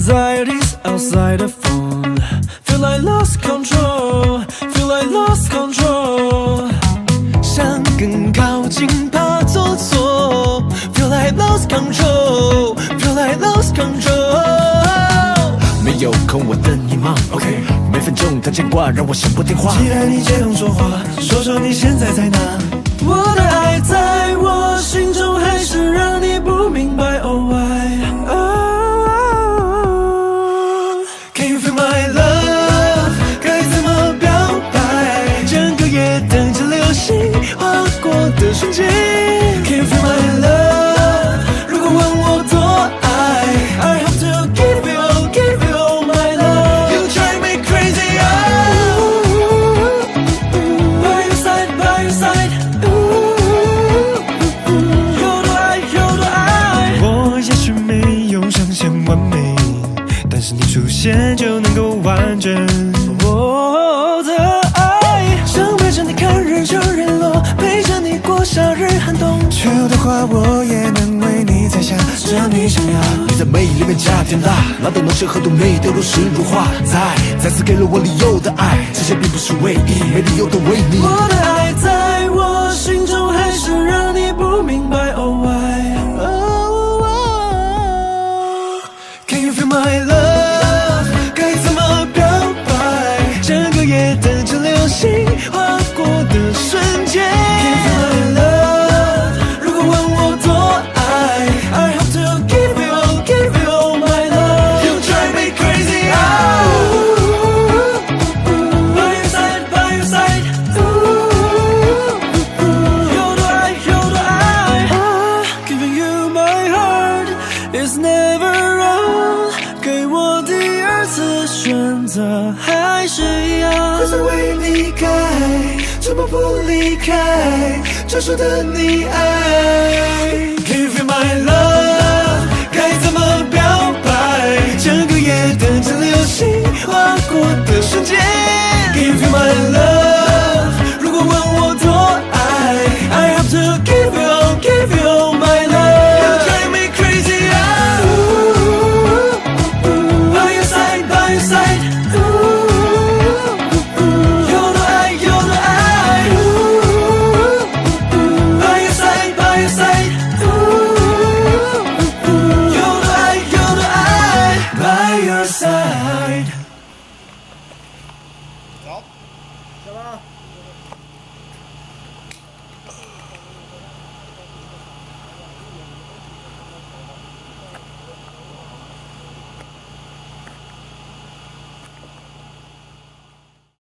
Anxieties outside the phone. Feel like lost control. Feel like lost control. 想更靠近，怕做错。Feel like lost control. Feel like lost control. 没有空我等你忙，OK。每分钟的牵挂，让我想拨电话。期待你接通说话，说说你现在在哪。我的爱在我心中，还是让你不明白Oh why。Can you feel my love？ 该怎么表白？整个夜等着流星划过的瞬间。Can you feel my love？ 如果问我多爱 ，I hope to give you all my love。You drive me crazy， by your side， by your side。有多爱，有多爱。我也许没有想象完美，但是你出现就能够完整。我的爱，想陪着你看日出日落，陪着你过夏日寒冬。秋的花我也能为你摘下，只要你想要。你在美里面加点辣，辣的穠纖合度美得如诗如画。再次给了我理由的爱，这些并不是唯一，没理由的为你。我的爱在我心中，还是让你不明白Oh why。Can you feel my love？ 该怎么表白？整个夜等着流星划过的瞬间。Can you feel my love？ 如果问我多爱 ，I hope to give you all my love。You drive me crazy， by your side， by your side。有多爱，有多爱。Giving you my heart is never wrong。给我第二次选择，还是一样。会从未离开，怎么不离开专属的你爱。Can you feel my love？ 该怎么表白？整个夜等着流星划过的瞬间。Can you feel my love？